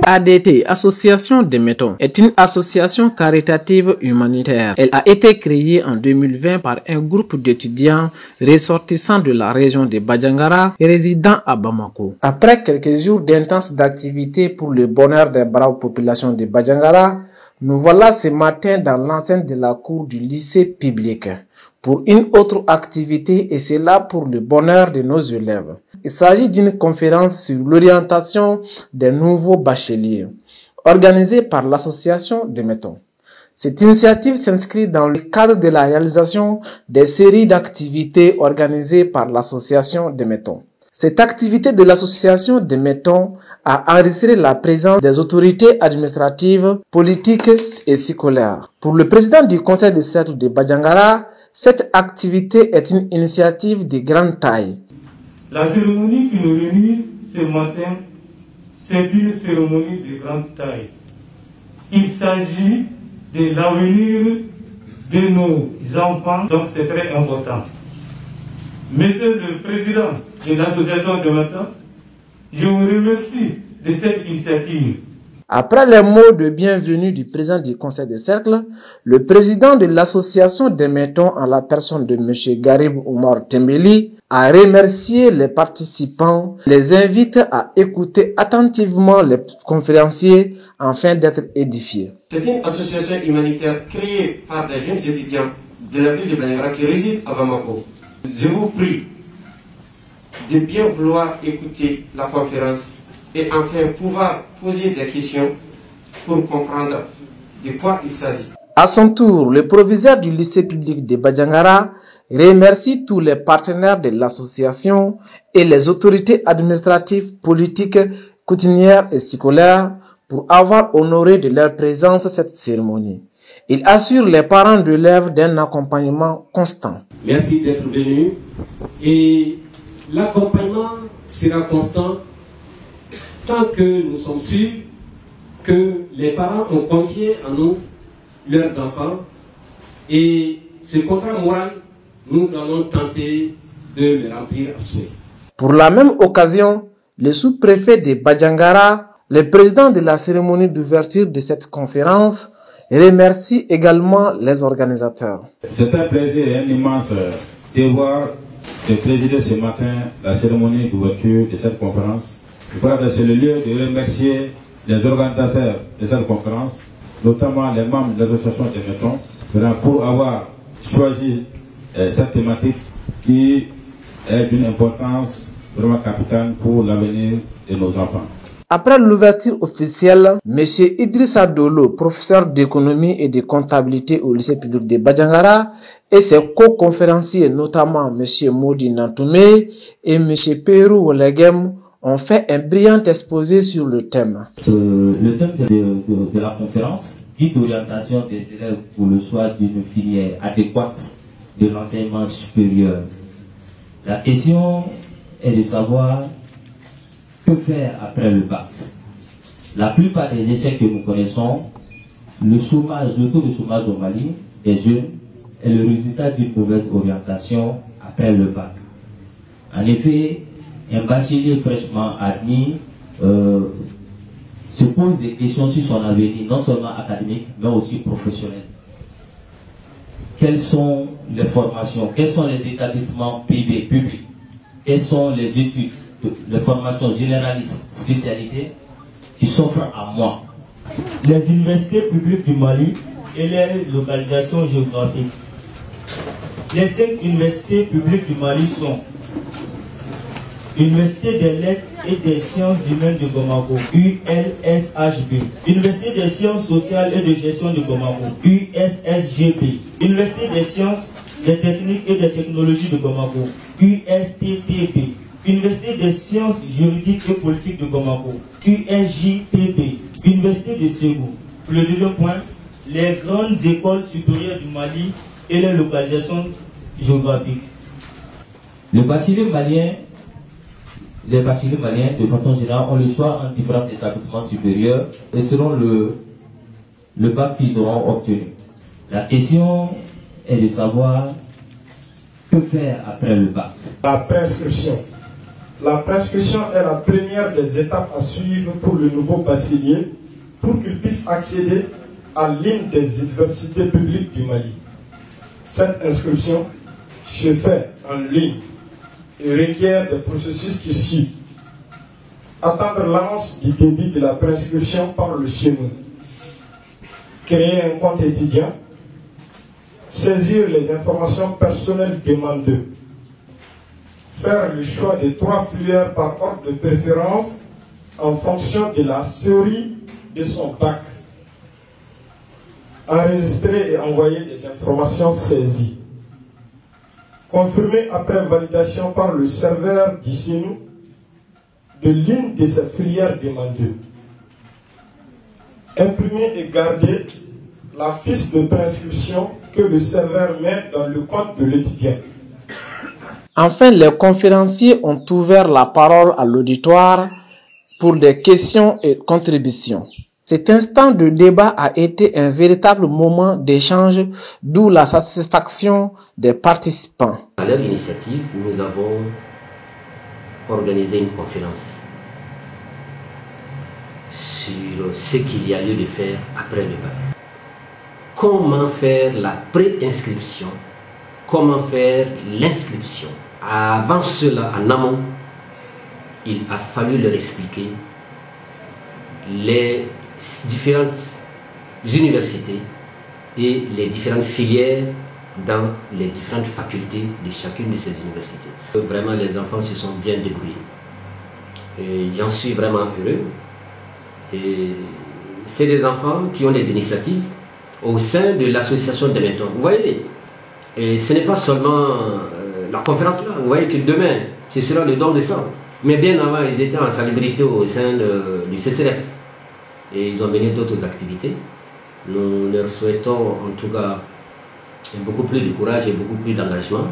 ADT, Association des Métons, est une association caritative humanitaire. Elle a été créée en 2020 par un groupe d'étudiants ressortissants de la région de Bandiagara et résidant à Bamako. Après quelques jours d'intenses activités pour le bonheur des braves populations de Bandiagara, nous voilà ce matin dans l'enceinte de la cour du lycée public pour une autre activité, et c'est là pour le bonheur de nos élèves. Il s'agit d'une conférence sur l'orientation des nouveaux bacheliers, organisée par l'association des Métons. Cette initiative s'inscrit dans le cadre de la réalisation des séries d'activités organisées par l'association des Métons. Cette activité de l'association des Métons a enregistré la présence des autorités administratives, politiques et scolaires. Pour le président du conseil de cercle de Bandiagara, cette activité est une initiative de grande taille. La cérémonie qui nous réunit ce matin, c'est une cérémonie de grande taille. Il s'agit de l'avenir de nos enfants, donc c'est très important. Monsieur le président de l'association de Métons, je vous remercie de cette initiative. Après les mots de bienvenue du président du conseil de cercle, le président de l'association des Métons, en la personne de M. Garib Oumar Tembeli, a remercié les participants, les invite à écouter attentivement les conférenciers afin d'être édifiés. C'est une association humanitaire créée par des jeunes étudiants de la ville de Bandiagara qui résident à Bamako. Je vous prie de bien vouloir écouter la conférence et enfin pouvoir poser des questions pour comprendre de quoi il s'agit. À son tour, le proviseur du lycée public de Bandiagara remercie tous les partenaires de l'association et les autorités administratives, politiques, coutumières et scolaires pour avoir honoré de leur présence cette cérémonie. Il assure les parents d'élèves d'un accompagnement constant. Merci d'être venu et l'accompagnement sera constant tant que nous sommes sûrs que les parents ont confié en nous leurs enfants, et ce contrat moral, nous allons tenter de le remplir à souhait. Pour la même occasion, le sous-préfet de Bandiagara, le président de la cérémonie d'ouverture de cette conférence, remercie également les organisateurs. C'est un plaisir et un immense devoir de présider ce matin la cérémonie d'ouverture de cette conférence. Je crois que c'est le lieu de remercier les organisateurs de cette conférence, notamment les membres de l'association des Métons, pour avoir choisi cette thématique qui est d'une importance vraiment capitale pour l'avenir de nos enfants. Après l'ouverture officielle, M. Idrissa Dolo, professeur d'économie et de comptabilité au lycée public de Bandiagara, et ses co-conférenciers, notamment M. Modi Nantoumé et M. Perou Olegem, ont fait un brillant exposé sur le thème. Le thème de la conférence, guide d'orientation des élèves pour le choix d'une filière adéquate de l'enseignement supérieur. La question est de savoir que faire après le bac. La plupart des échecs que nous connaissons, le taux de chômage au Mali des jeunes est le résultat d'une mauvaise orientation après le bac. En effet, un bachelier fraîchement admis se pose des questions sur son avenir, non seulement académique, mais aussi professionnel. Quelles sont les formations? Quels sont les établissements privés, publics? Quelles sont les études, les formations généralistes, spécialités qui s'offrent à moi? Les universités publiques du Mali et les localisations géographiques. Les 5 universités publiques du Mali sont Université des lettres et des sciences humaines de Bamako, ULSHB. Université des sciences sociales et de gestion de Bamako, USSGB. Université des sciences, des techniques et des technologies de Bamako, USTTB. Université des sciences juridiques et politiques de Bamako, USJPB. Université de Ségou. Le deuxième point, les grandes écoles supérieures du Mali et les localisations géographiques. Les bacheliers maliens, de façon générale, ont le choix entre différents établissements supérieurs et selon le bac qu'ils auront obtenu. La question est de savoir que faire après le bac. La préinscription. La préinscription est la première des étapes à suivre pour le nouveau bachelier pour qu'il puisse accéder à l'une des universités publiques du Mali. Cette inscription se fait en ligne et requiert des processus qui suivent. Attendre l'annonce du début de la préinscription par le CHEMO. Créer un compte étudiant. Saisir les informations personnelles demandées. Faire le choix de 3 filières par ordre de préférence en fonction de la série de son bac. Enregistrer et envoyer des informations saisies. Confirmer après validation par le serveur du CHEMO de l'une de ces filières demandées. Imprimer et garder la fiche de préinscription que le serveur met dans le compte de l'étudiant. Enfin, les conférenciers ont ouvert la parole à l'auditoire pour des questions et contributions. Cet instant de débat a été un véritable moment d'échange, d'où la satisfaction des participants. À leur initiative, nous avons organisé une conférence sur ce qu'il y a lieu de faire après le bac. Comment faire la préinscription, comment faire l'inscription. Avant cela, en amont, il a fallu leur expliquer les différentes universités et les différentes filières dans les différentes facultés de chacune de ces universités. Vraiment, les enfants se sont bien débrouillés. Et j'en suis vraiment heureux. Et c'est des enfants qui ont des initiatives au sein de l'association des mentors. Vous voyez, et ce n'est pas seulement la conférence là. Vous voyez que demain, ce sera le don de sang. Mais bien avant, ils étaient en salubrité au sein du CCRF. Et ils ont mené d'autres activités. Nous leur souhaitons en tout cas beaucoup plus de courage et beaucoup plus d'engagement.